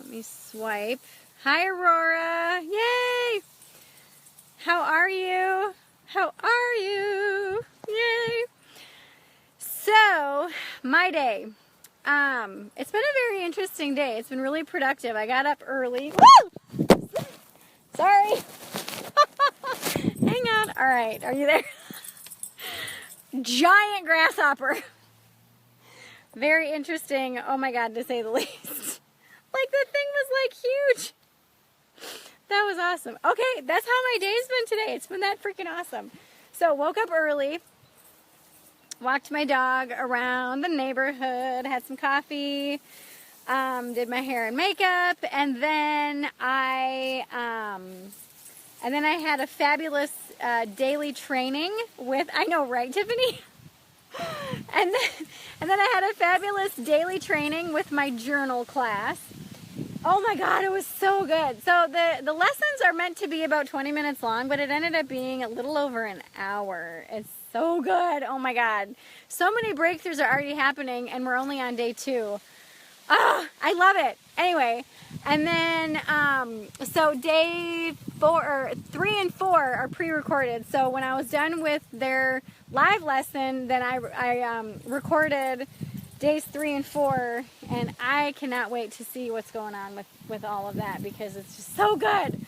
Let me swipe. Hi, Aurora. Yay! How are you? How are you? Yay! So, my day. It's been a very interesting day. It's been really productive. I got up early. Woo! Sorry. Hang on. All right. Are you there? Giant grasshopper. Very interesting. Oh my God, to say the least. Like, the thing was like huge. That was awesome. Okay, that's how my day's been today. It's been that freaking awesome. So, woke up early. Walked my dog around the neighborhood. Had some coffee. Did my hair and makeup. And then I had a fabulous daily training with, I know, right, Tiffany? and then I had a fabulous daily training with my journal class. Oh my God, it was so good. So the lessons are meant to be about 20 minutes long, but it ended up being a little over an hour. It's so good. Oh my God. So many breakthroughs are already happening, and we're only on day 2. Oh, I love it. Anyway, and then, so day 3 and 4 are pre-recorded. So when I was done with their live lesson, then I recorded days 3 and 4, and I cannot wait to see what's going on with all of that, because it's just so good.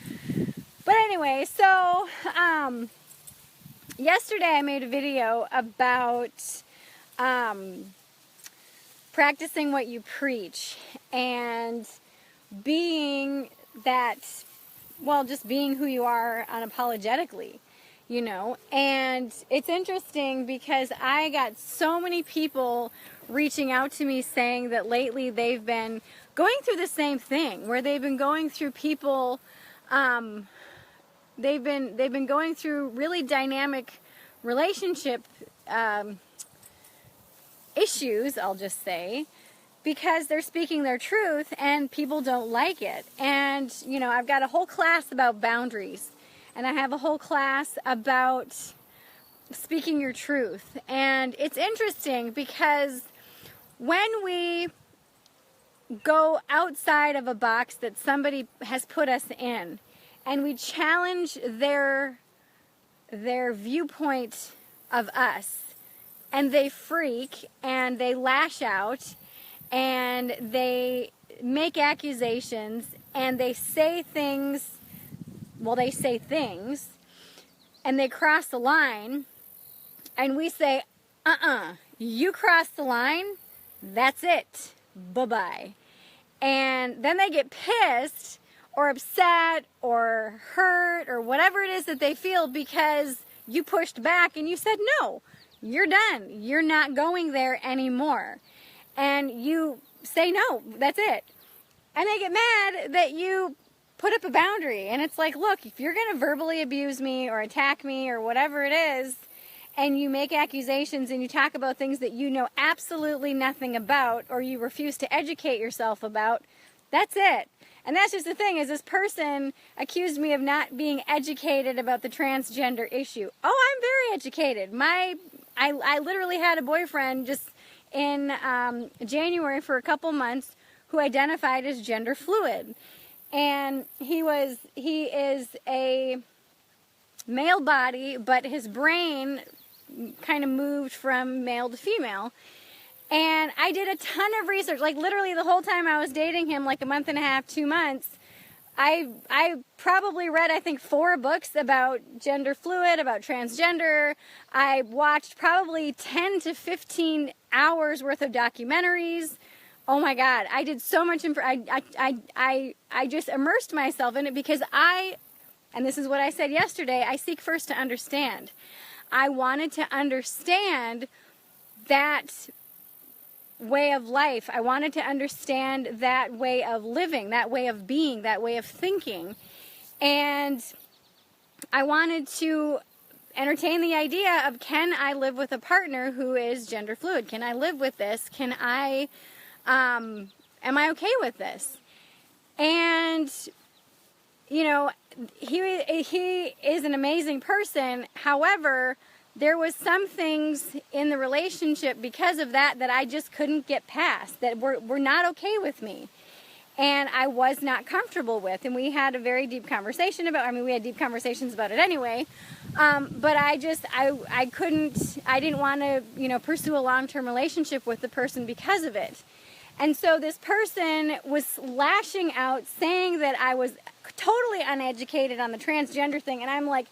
But anyway, so, yesterday I made a video about, practicing what you preach, and being that, well, just being who you are unapologetically, you know. And it's interesting because I got so many people reaching out to me saying that lately they've been going through the same thing, where they've been going through people, they've been going through really dynamic relationship issues, I'll just say, because they're speaking their truth and people don't like it. And, you know, I've got a whole class about boundaries, and I have a whole class about speaking your truth. And it's interesting because when we go outside of a box that somebody has put us in, and we challenge their viewpoint of us, and they freak, and they lash out, and they make accusations, and they say things, and they cross the line, and we say, you crossed the line, that's it, bye-bye. And then they get pissed, or upset, or hurt, or whatever it is that they feel, because you pushed back, and you said, no, you're done. You're not going there anymore. And you say, no, that's it. And they get mad that you put up a boundary. And it's like, look, if you're going to verbally abuse me or attack me or whatever it is, and you make accusations and you talk about things that you know absolutely nothing about, or you refuse to educate yourself about, that's it. And that's just the thing, is this person accused me of not being educated about the transgender issue. Oh, I'm very educated. I literally had a boyfriend just in January for a couple months who identified as gender fluid. And he is a male body, but his brain kind of moved from male to female. And I did a ton of research, like literally the whole time I was dating him, like a month and a half, 2 months. I probably read, I think, 4 books about gender fluid, about transgender. I watched probably 10 to 15 hours worth of documentaries. Oh my God, I did so much I just immersed myself in it, because and this is what I said yesterday, I seek first to understand. I wanted to understand that way of life. I wanted to understand that way of living, that way of being, that way of thinking. And I wanted to entertain the idea of, can I live with a partner who is gender fluid? Can I live with this? Am I okay with this? And, you know, he is an amazing person. However, there was some things in the relationship because of that I just couldn't get past, that were not okay with me. and I was not comfortable with. And we had a very deep conversation about, I mean, we had deep conversations about it anyway. But I didn't want to, pursue a long-term relationship with the person because of it. And so this person was lashing out, saying that I was totally uneducated on the transgender thing. And I'm like,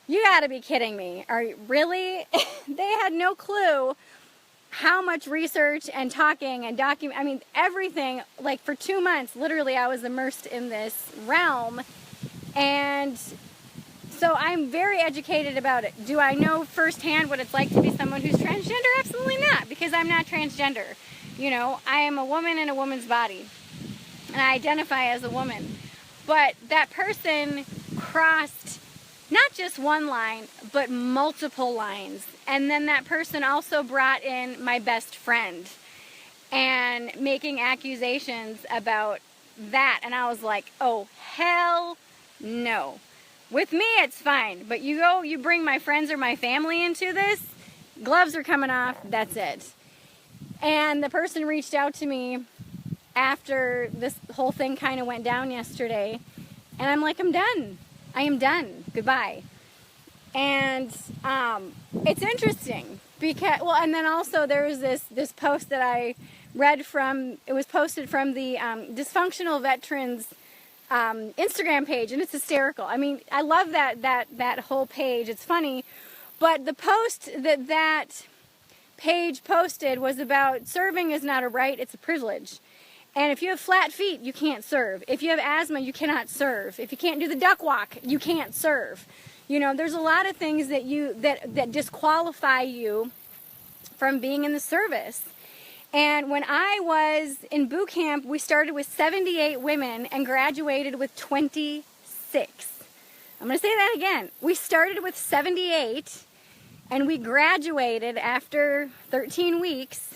you gotta be kidding me. Are you really? They had no clue how much research and talking and everything. Like for 2 months, literally, I was immersed in this realm. And so I'm very educated about it. Do I know firsthand what it's like to be someone who's transgender? Absolutely not, because I'm not transgender. I am a woman in a woman's body, and I identify as a woman. But that person crossed not just one line, but multiple lines. And then that person also brought in my best friend and making accusations about that. And I was like, oh, hell no. With me, it's fine. But you bring my friends or my family into this, gloves are coming off, that's it. And the person reached out to me after this whole thing kind of went down yesterday. And I'm like, I'm done. I am done. Goodbye. And it's interesting because, and then also there was this post that I read from, it was posted from the Dysfunctional Veterans Instagram page, and it's hysterical. I mean, I love that whole page. It's funny. But the post that page posted was about serving is not a right, it's a privilege. And if you have flat feet, you can't serve. If you have asthma, you cannot serve. If you can't do the duck walk, you can't serve. There's a lot of things that disqualify you from being in the service. And when I was in boot camp, we started with 78 women and graduated with 26. I'm going to say that again. We started with 78 and we graduated after 13 weeks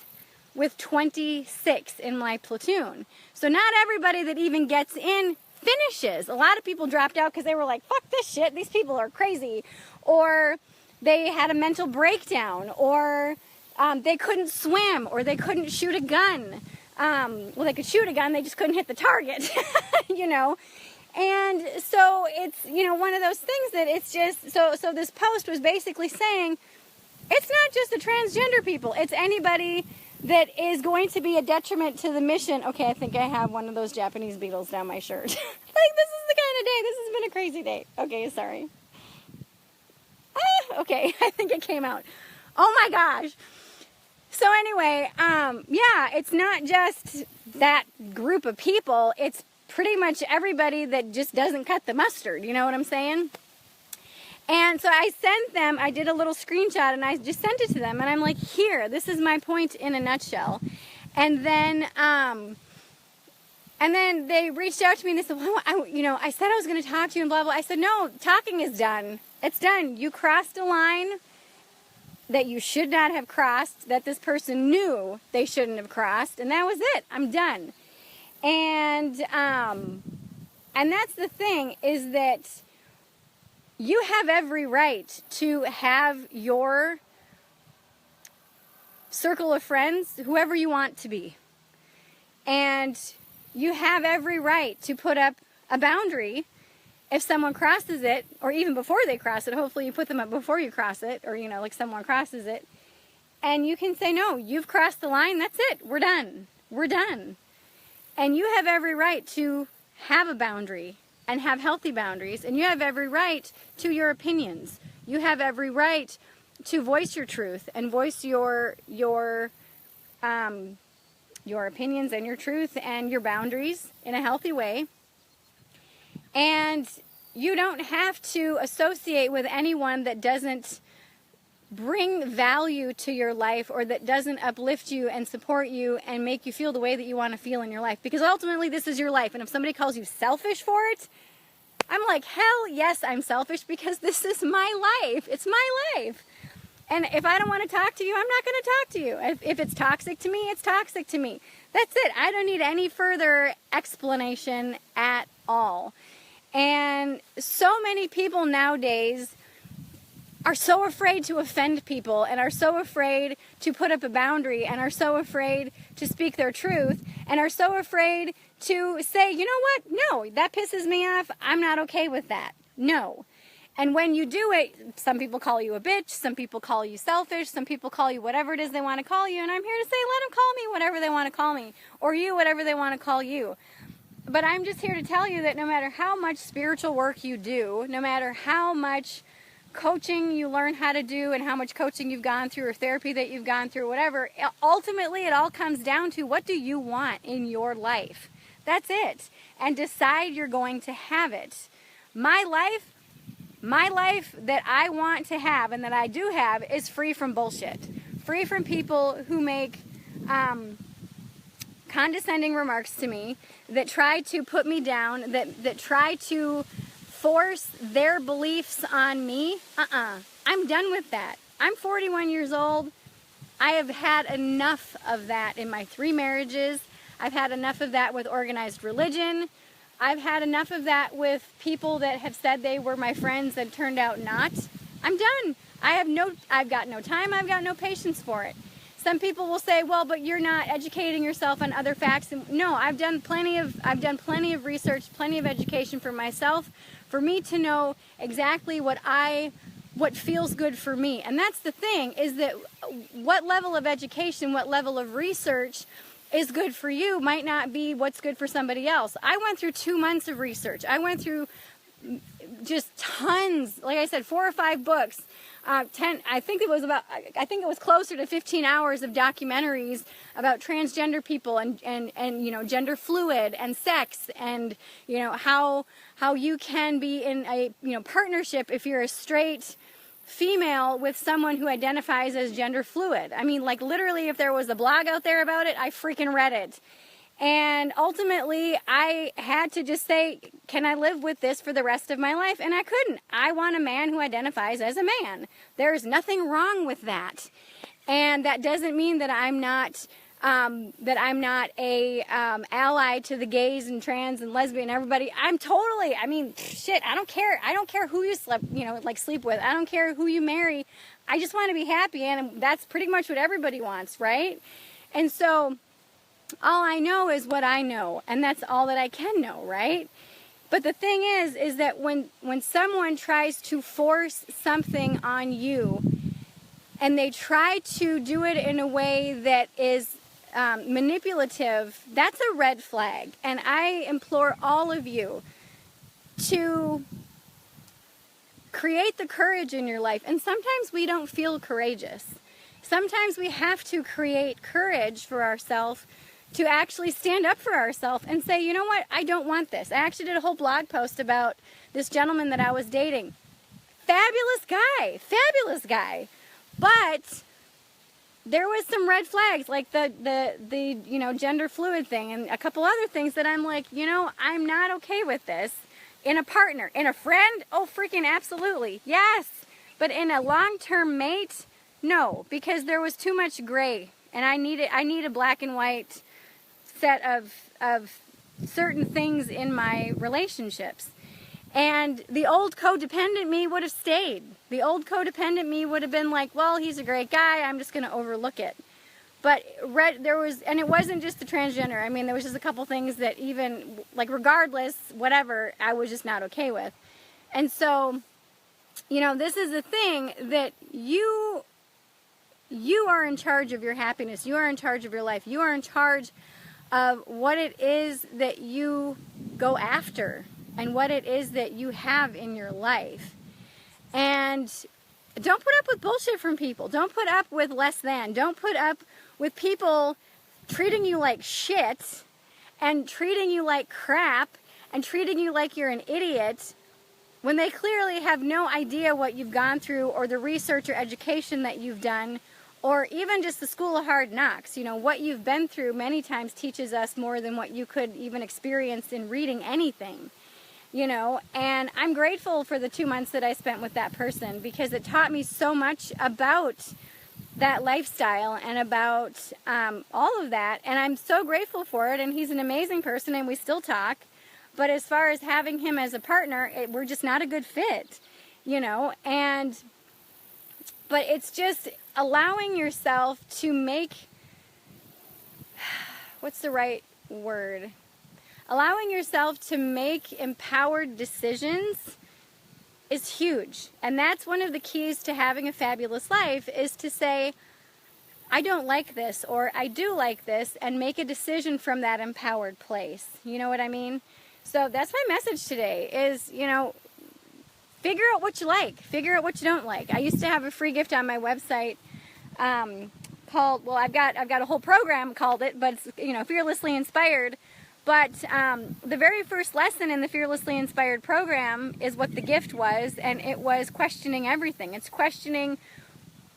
with 26 in my platoon. So not everybody that even gets in finishes. A lot of people dropped out because they were like, fuck this shit, these people are crazy. Or they had a mental breakdown, or they couldn't swim, or they couldn't shoot a gun. They could shoot a gun, they just couldn't hit the target, And so it's, one of those things that it's just, so this post was basically saying, it's not just the transgender people, it's anybody that is going to be a detriment to the mission. Okay, I think I have one of those Japanese beetles down my shirt. This is the kind of day, this has been a crazy day. Okay, sorry. Okay, I think it came out. Oh my gosh. So anyway, it's not just that group of people, it's pretty much everybody that just doesn't cut the mustard, you know what I'm saying? And so I did a little screenshot and I just sent it to them, and I'm like, here, this is my point in a nutshell. And then they reached out to me and they said, well, I said I was going to talk to you and blah, blah. I said, no, talking is done. It's done. You crossed a line that you should not have crossed, that this person knew they shouldn't have crossed, and that was it. I'm done. And that's the thing, is that you have every right to have your circle of friends, whoever you want to be. And you have every right to put up a boundary if someone crosses it, or even before they cross it. Hopefully you put them up before you cross it, or, someone crosses it. And you can say, no, you've crossed the line, that's it, we're done. We're done. And you have every right to have a boundary and have healthy boundaries, and you have every right to your opinions. You have every right to voice your truth and voice your opinions and your truth and your boundaries in a healthy way. And you don't have to associate with anyone that doesn't bring value to your life, or that doesn't uplift you and support you and make you feel the way that you want to feel in your life. Because ultimately, this is your life. And if somebody calls you selfish for it, I'm like, hell yes, I'm selfish, because this is my life. It's my life. And if I don't want to talk to you, I'm not going to talk to you. If it's toxic to me, it's toxic to me. That's it. I don't need any further explanation at all. And so many people nowadays are so afraid to offend people and are so afraid to put up a boundary and are so afraid to speak their truth and are so afraid to say, you know what, no, that pisses me off, I'm not okay with that. No. And when you do it, some people call you a bitch, some people call you selfish, some people call you whatever it is they want to call you, and I'm here to say let them call me whatever they want to call me, or you whatever they want to call you. But I'm just here to tell you that no matter how much spiritual work you do, no matter how much coaching you learn how to do and how much coaching you've gone through or therapy that you've gone through, whatever, ultimately it all comes down to what do you want in your life. That's it. And decide you're going to have it. My life that I want to have and that I do have is free from bullshit. Free from people who make condescending remarks to me, that try to put me down, that try to force their beliefs on me. I'm done with that. I'm 41 years old. I have had enough of that in my 3 marriages. I've had enough of that with organized religion. I've had enough of that with people that have said they were my friends and turned out not. I'm done. I've got no time. I've got no patience for it. Some people will say, well, but you're not educating yourself on other facts. No, I've done plenty of research, plenty of education for myself, for me to know exactly what feels good for me. And that's the thing, is that what level of education, what level of research is good for you might not be what's good for somebody else. I went through 2 months of research. I went through just tons, like I said, 4 or 5 books, 10, I think it was closer to 15 hours of documentaries about transgender people and you know, gender fluid and sex, and you know, how you can be in a, you know, partnership if you're a straight female with someone who identifies as gender fluid. I mean, like, literally, if there was a blog out there about it, I freaking read it. And ultimately, I had to just say, can I live with this for the rest of my life? And I couldn't. I want a man who identifies as a man. There's nothing wrong with that. And that doesn't mean that I'm not a ally to the gays and trans and lesbian, everybody. I mean, shit, I don't care. I don't care who you sleep with. I don't care who you marry. I just want to be happy, and that's pretty much what everybody wants, right? And so all I know is what I know, and that's all that I can know, right? But the thing is that when someone tries to force something on you, and they try to do it in a way that is manipulative, that's a red flag. And I implore all of you to create the courage in your life. And sometimes we don't feel courageous. Sometimes we have to create courage for ourselves to actually stand up for ourselves and say, you know what, I don't want this. I actually did a whole blog post about this gentleman that I was dating. Fabulous guy. But there was some red flags, like the you know, gender fluid thing and a couple other things that I'm like, you know, I'm not okay with this. In a partner, in a friend, oh freaking absolutely, yes. But in a long-term mate, no, because there was too much gray, and I need a black and white set of certain things in my relationships. And the old codependent me would have stayed. The old codependent me would have been like, well, he's a great guy, I'm just going to overlook it. But and it wasn't just the transgender. I mean, there was just a couple things that even, like, regardless, whatever, I was just not okay with. And so, you know, this is the thing, that you are in charge of your happiness. You are in charge of your life. You are in charge of what it is that you go after and what it is that you have in your life. And don't put up with bullshit from people. Don't put up with less than. Don't put up with people treating you like shit and treating you like crap and treating you like you're an idiot when they clearly have no idea what you've gone through or the research or education that you've done, or even just the school of hard knocks. You know, what you've been through many times teaches us more than what you could even experience in reading anything. You know, and I'm grateful for the 2 months that I spent with that person, because it taught me so much about that lifestyle and about all of that, and I'm so grateful for it. And he's an amazing person, and we still talk. But as far as having him as a partner, we're just not a good fit, you know. And But it's just allowing yourself to make, what's the right word? Allowing yourself to make empowered decisions is huge. And that's one of the keys to having a fabulous life, is to say, I don't like this, or I do like this, and make a decision from that empowered place. You know what I mean? So that's my message today is, figure out what you like. Figure out what you don't like. I used to have a free gift on my website called, well, I've got a whole program called it, but it's, Fearlessly Inspired. But the very first lesson in the Fearlessly Inspired program is what the gift was, and it was questioning everything. It's questioning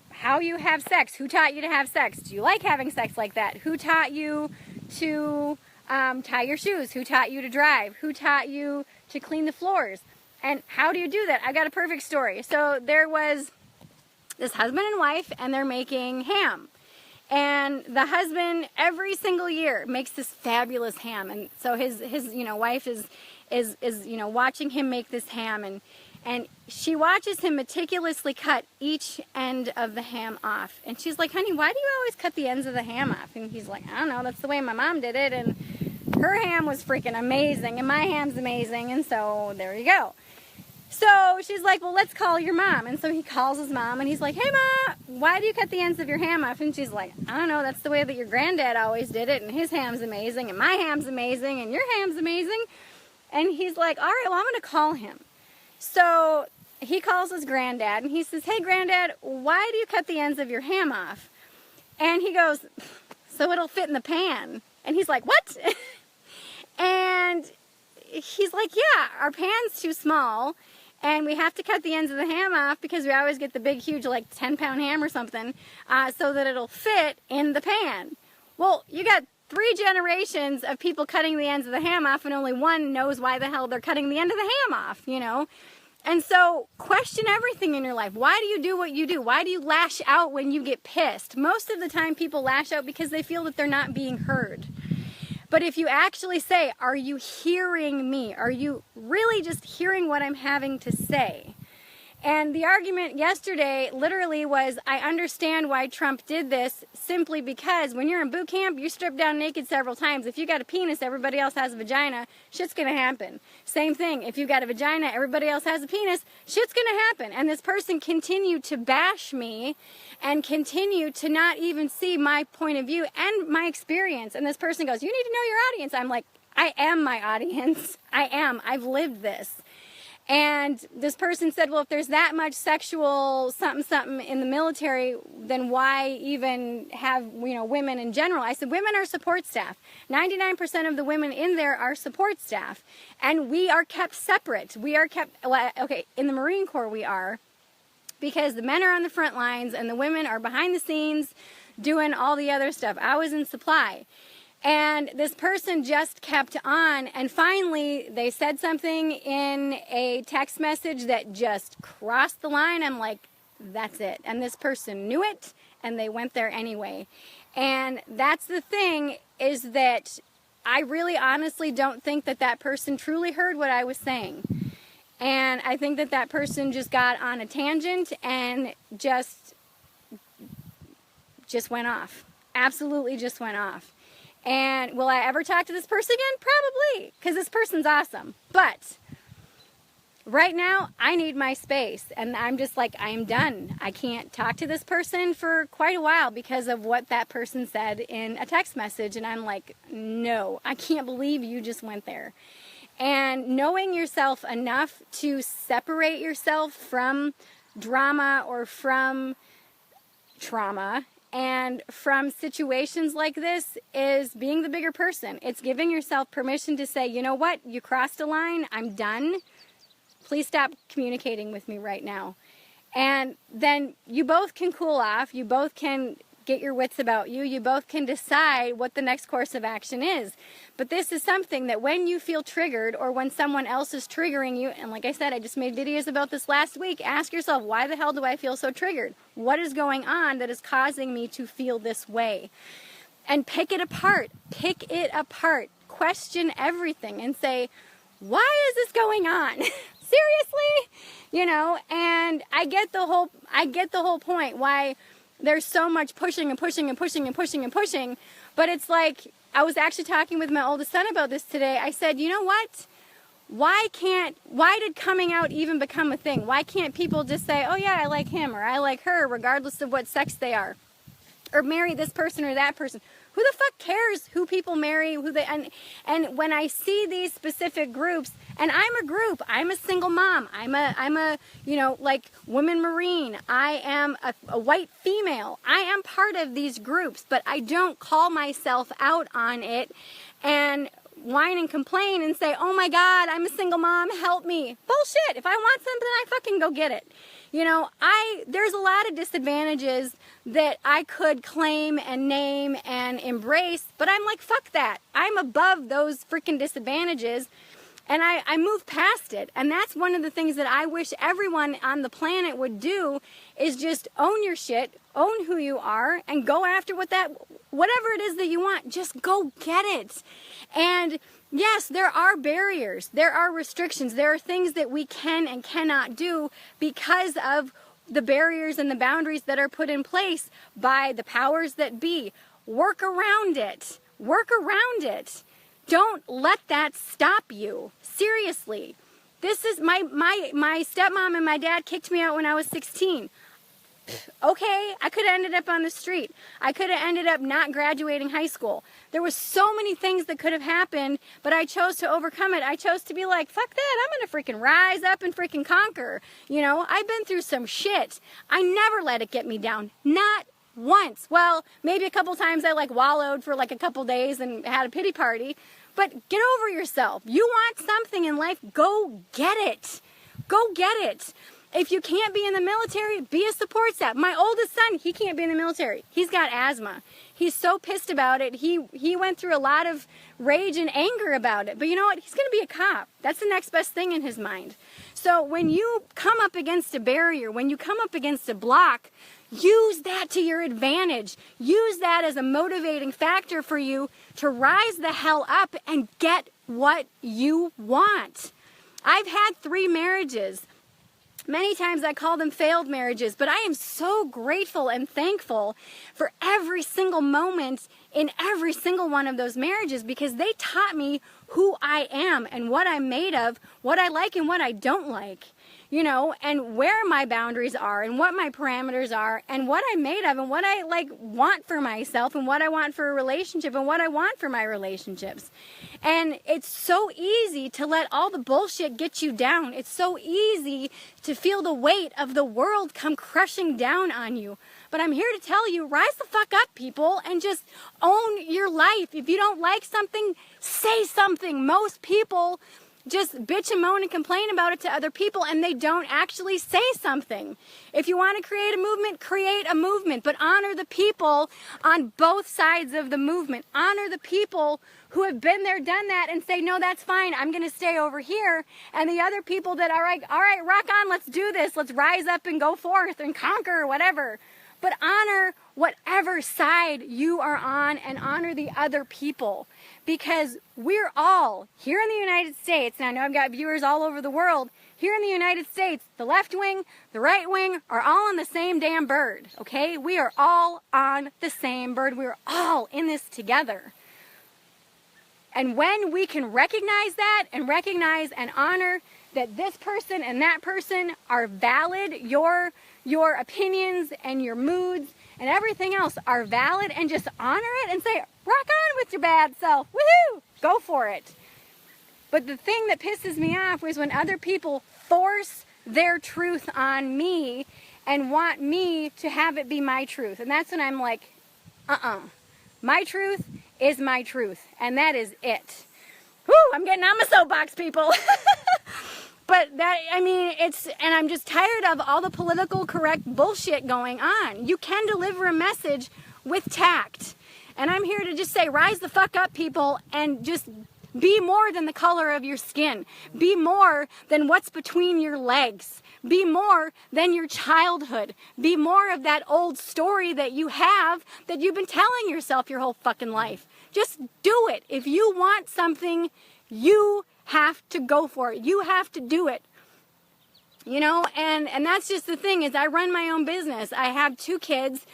how you have sex. Who taught you to have sex? Do you like having sex like that? Who taught you to tie your shoes? Who taught you to drive? Who taught you to clean the floors? And how do you do that? I got a perfect story. So there was this husband and wife, and they're making ham. And the husband every single year makes this fabulous ham, and so his wife is watching him make this ham, and she watches him meticulously cut each end of the ham off. And she's like, honey, why do you always cut the ends of the ham off? And he's like, I don't know, that's the way my mom did it, and her ham was freaking amazing, and my ham's amazing, and so there you go. So she's like, well, let's call your mom. And so he calls his mom, and he's like, hey, Ma, why do you cut the ends of your ham off? And she's like, I don't know, that's the way that your granddad always did it, and his ham's amazing, and my ham's amazing, and your ham's amazing. And he's like, all right, well, I'm going to call him. So he calls his granddad, and he says, hey, Granddad, why do you cut the ends of your ham off? And he goes, so it'll fit in the pan. And he's like, what? And he's like, yeah, our pan's too small, and we have to cut the ends of the ham off because we always get the big, huge, like 10-pound ham or something, so that it'll fit in the pan. Well, you got 3 generations of people cutting the ends of the ham off, and only one knows why the hell they're cutting the end of the ham off, And so question everything in your life. Why do you do what you do? Why do you lash out when you get pissed? Most of the time people lash out because they feel that they're not being heard. But if you actually say, are you hearing me? Are you really just hearing what I'm having to say? And the argument yesterday literally was, I understand why Trump did this, simply because when you're in boot camp, you strip down naked several times. If you got a penis, everybody else has a vagina, shit's going to happen. Same thing, if you got a vagina, everybody else has a penis, shit's going to happen. And this person continued to bash me and continue to not even see my point of view and my experience. And this person goes, you need to know your audience. I'm like, I am my audience. I am. I've lived this. And this person said, well, if there's that much sexual something in the military, then why even have, women in general? I said, women are support staff. 99% of the women in there are support staff. And we are kept separate. We are kept, in the Marine Corps we are, because the men are on the front lines and the women are behind the scenes doing all the other stuff. I was in supply. And this person just kept on, and finally they said something in a text message that just crossed the line. I'm like, that's it. And this person knew it, and they went there anyway. And that's the thing, is that I really honestly don't think that that person truly heard what I was saying. And I think that that person just got on a tangent and just went off. Absolutely just went off. And will I ever talk to this person again? Probably, because this person's awesome. But right now, I need my space. And I'm just like, I'm done. I can't talk to this person for quite a while because of what that person said in a text message. And I'm like, no, I can't believe you just went there. And knowing yourself enough to separate yourself from drama or from trauma and from situations like this is being the bigger person. It's giving yourself permission to say, you know what, you crossed a line, I'm done. Please stop communicating with me right now. And then you both can cool off, you both can get your wits about you, you both can decide what the next course of action is. But this is something that when you feel triggered or when someone else is triggering you, and like I said, I just made videos about this last week, ask yourself, why the hell do I feel so triggered? What is going on that is causing me to feel this way? And pick it apart. Pick it apart. Question everything and say, why is this going on? seriously? You know, and I get the whole point why there's so much pushing and pushing and pushing and pushing and pushing. But it's like, I was actually talking with my oldest son about this today. I said, you know what? Why did coming out even become a thing? Why can't people just say, oh yeah, I like him or I like her, regardless of what sex they are? Or marry this person or that person? Who the fuck cares who people marry, and when I see these specific groups, and I'm a group, I'm a single mom, I'm a you know, like women Marine, I am a white female, I am part of these groups, but I don't call myself out on it and whine and complain and say, oh my God, I'm a single mom, help me. Bullshit. If I want something, I fucking go get it. You know, there's a lot of disadvantages that I could claim and name and embrace, but I'm like, fuck that. I'm above those freaking disadvantages, and I move past it. And that's one of the things that I wish everyone on the planet would do, is just own your shit, own who you are, and go after whatever it is that you want. Just go get it. And yes, there are barriers, there are restrictions, there are things that we can and cannot do because of the barriers and the boundaries that are put in place by the powers that be. Work around it. Work around it. Don't let that stop you. Seriously. This is my stepmom and my dad kicked me out when I was 16. Okay, I could have ended up on the street. I could have ended up not graduating high school. There was so many things that could have happened, but I chose to overcome it. I chose to be like, fuck that, I'm gonna freaking rise up and freaking conquer. You know, I've been through some shit. I never let it get me down. Not once. Well, maybe a couple times I like wallowed for like a couple days and had a pity party, but get over yourself. You want something in life, go get it. Go get it. If you can't be in the military, be a support staff. My oldest son, he can't be in the military. He's got asthma. He's so pissed about it. He went through a lot of rage and anger about it. But you know what? He's going to be a cop. That's the next best thing in his mind. So when you come up against a barrier, when you come up against a block, use that to your advantage. Use that as a motivating factor for you to rise the hell up and get what you want. I've had 3 marriages. Many times I call them failed marriages, but I am so grateful and thankful for every single moment in every single one of those marriages, because they taught me who I am and what I'm made of, what I like and what I don't like, you know, and where my boundaries are and what my parameters are and what I'm made of and what I like want for myself and what I want for a relationship and what I want for my relationships. And it's so easy to let all the bullshit get you down. It's so easy to feel the weight of the world come crushing down on you. But I'm here to tell you, rise the fuck up, people, and just own your life. If you don't like something, say something. Most people just bitch and moan and complain about it to other people, and they don't actually say something. If you want to create a movement, but honor the people on both sides of the movement. Honor the people who have been there, done that, and say, no, that's fine, I'm going to stay over here. And the other people that are like, all right, rock on, let's do this. Let's rise up and go forth and conquer or whatever. But honor whatever side you are on and honor the other people. Because we're all, here in the United States, and I know I've got viewers all over the world, here in the United States, the left wing, the right wing are all on the same damn bird, okay? We are all on the same bird. We're all in this together. And when we can recognize that and recognize and honor that this person and that person are valid, your opinions and your moods and everything else are valid, and just honor it and say, rock on with your bad self, woohoo, go for it. But the thing that pisses me off is when other people force their truth on me and want me to have it be my truth. And that's when I'm like, my truth is my truth, and that is it. Whoo, I'm getting on my soapbox, people. But that, I mean, and I'm just tired of all the political correct bullshit going on. You can deliver a message with tact. And I'm here to just say, rise the fuck up, people, and just be more than the color of your skin. Be more than what's between your legs. Be more than your childhood. Be more of that old story that you have that you've been telling yourself your whole fucking life. Just do it. If you want something, you have to go for it. You have to do it. You know, and that's just the thing, is I run my own business. I have 2 kids,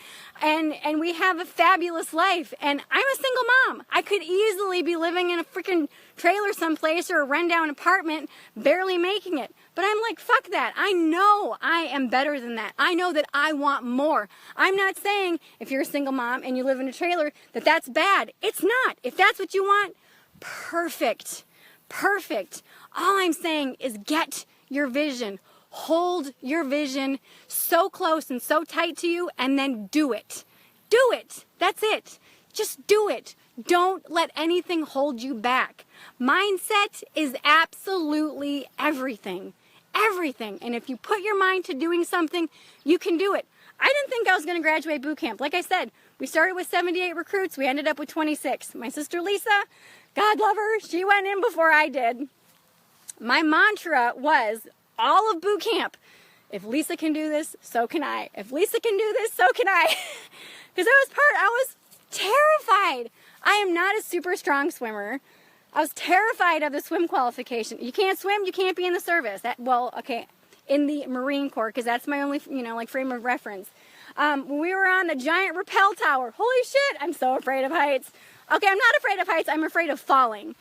and we have a fabulous life, and I'm a single mom. I could easily be living in a freaking trailer someplace or a rundown apartment, barely making it. But I'm like, fuck that. I know I am better than that. I know that I want more. I'm not saying if you're a single mom and you live in a trailer that that's bad. It's not. If that's what you want, perfect. Perfect. All I'm saying is get your vision. Hold your vision so close and so tight to you, and then do it. Do it. That's it. Just do it. Don't let anything hold you back. Mindset is absolutely everything. Everything. And if you put your mind to doing something, you can do it. I didn't think I was going to graduate boot camp. Like I said, we started with 78 recruits. We ended up with 26. My sister Lisa, God love her, she went in before I did. My mantra was, all of boot camp, if Lisa can do this, so can I. If Lisa can do this, so can I. Because I was terrified. I am not a super strong swimmer. I was terrified of the swim qualification. You can't swim, you can't be in the service. In the Marine Corps, because that's my only, frame of reference. When we were on the giant rappel tower, holy shit, I'm so afraid of heights. Okay, I'm not afraid of heights, I'm afraid of falling.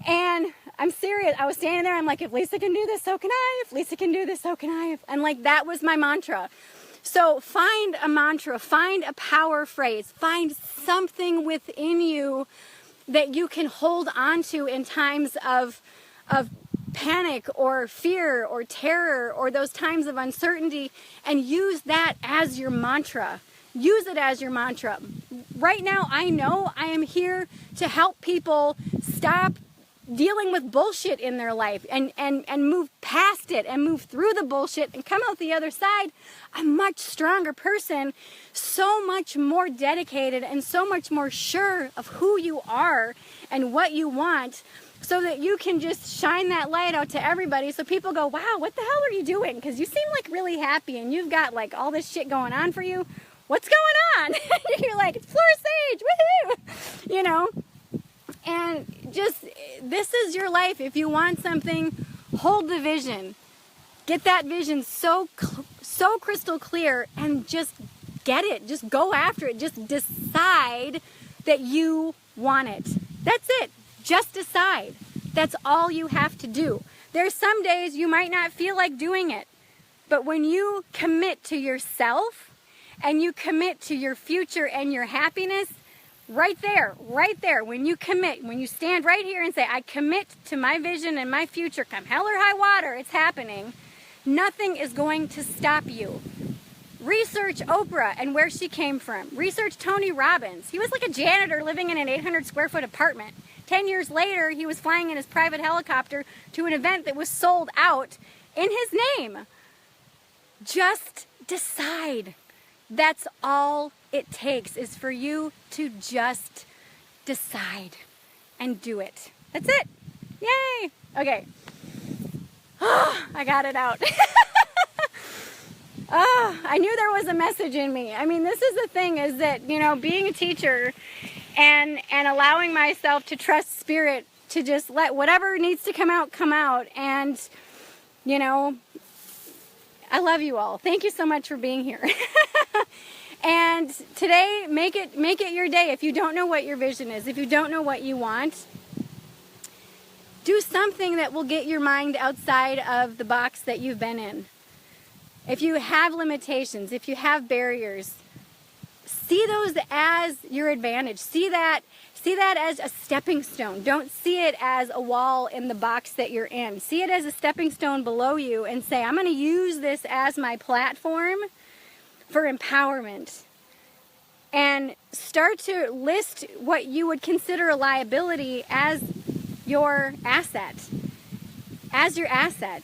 And I'm serious. I was standing there. I'm like, if Lisa can do this, so can I. If Lisa can do this, so can I. And like, that was my mantra. So find a mantra, find a power phrase, find something within you that you can hold on to in times of panic or fear or terror or those times of uncertainty, and use that as your mantra. Use it as your mantra. Right now, I know I am here to help people stop dealing with bullshit in their life and move past it and move through the bullshit and come out the other side a much stronger person, so much more dedicated and so much more sure of who you are and what you want, so that you can just shine that light out to everybody, so people go, wow, what the hell are you doing? Because you seem like really happy and you've got like all this shit going on for you. What's going on? You're like, it's Flora Sage, woohoo! You know? And just, this is your life. If you want something, hold the vision. Get that vision so crystal clear and just get it. Just go after it. Just decide that you want it. That's it. Just decide. That's all you have to do. There's some days you might not feel like doing it, but when you commit to yourself and you commit to your future and your happiness, right there, when you commit, when you stand right here and say, I commit to my vision and my future, come hell or high water, it's happening, nothing is going to stop you. Research Oprah and where she came from. Research Tony Robbins. He was like a janitor living in an 800 square foot apartment. 10 years later, he was flying in his private helicopter to an event that was sold out in his name. Just decide. That's all it takes, is for you to just decide and do it. That's it. Yay. Okay. Oh, I got it out. Oh, I knew there was a message in me. I mean, this is the thing, is that, being a teacher and allowing myself to trust spirit to just let whatever needs to come out. And, I love you all. Thank you so much for being here. And today, make it your day. If you don't know what your vision is, if you don't know what you want, do something that will get your mind outside of the box that you've been in. If you have limitations, if you have barriers, see those as your advantage. See that as a stepping stone. Don't see it as a wall in the box that you're in. See it as a stepping stone below you and say, I'm going to use this as my platform for empowerment. And start to list what you would consider a liability as your asset. As your asset.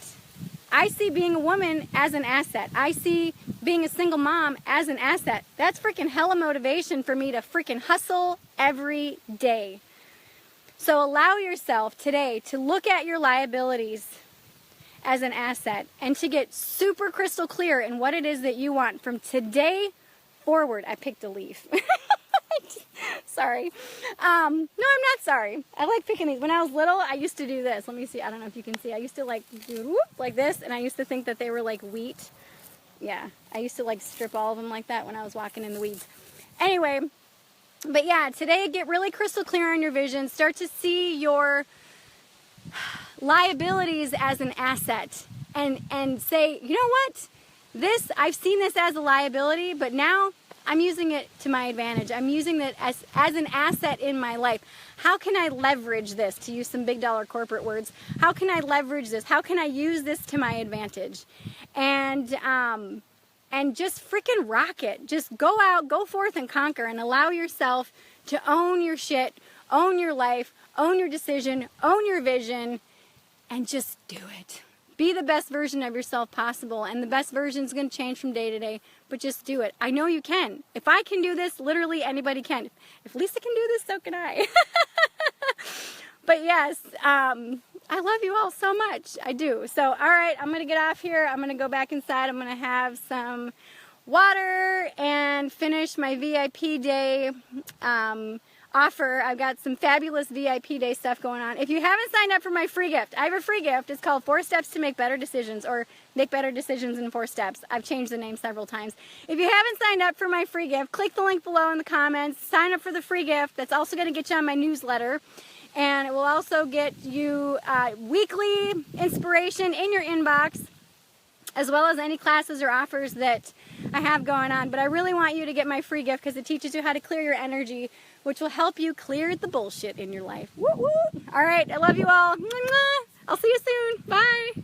I see being a woman as an asset. I see being a single mom as an asset. That's freaking hella motivation for me to freaking hustle every day. So allow yourself today to look at your liabilities as an asset and to get super crystal clear in what it is that you want from today forward. I picked a leaf. Sorry. No, I'm not sorry. I like picking these. When I was little, I used to do this. Let me see. I don't know if you can see. I used to like do whoop, like this, and I used to think that they were like wheat. Yeah, I used to like strip all of them like that when I was walking in the weeds. Anyway, but yeah, today get really crystal clear on your vision. Start to see your liabilities as an asset, and say, you know what? I've seen this as a liability, but now I'm using it to my advantage. I'm using it as an asset in my life. How can I leverage this, to use some big dollar corporate words? How can I leverage this? How can I use this to my advantage? And just freaking rock it. Just go out, go forth and conquer, and allow yourself to own your shit, own your life, own your decision, own your vision, and just do it. Be the best version of yourself possible, and the best version is going to change from day to day, but just do it. I know you can. If I can do this, literally anybody can. If Lisa can do this, so can I. But yes, I love you all so much. I do. So, all right, I'm going to get off here. I'm going to go back inside. I'm going to have some water and finish my VIP day offer. I've got some fabulous VIP day stuff going on. If you haven't signed up for my free gift, I have a free gift. It's called 4 Steps to Make Better Decisions, or Make Better Decisions in 4 Steps. I've changed the name several times. If you haven't signed up for my free gift, click the link below in the comments. Sign up for the free gift. That's also going to get you on my newsletter. And it will also get you weekly inspiration in your inbox, as well as any classes or offers that I have going on. But I really want you to get my free gift because it teaches you how to clear your energy, which will help you clear the bullshit in your life. Woo woo! All right, I love you all. I'll see you soon. Bye.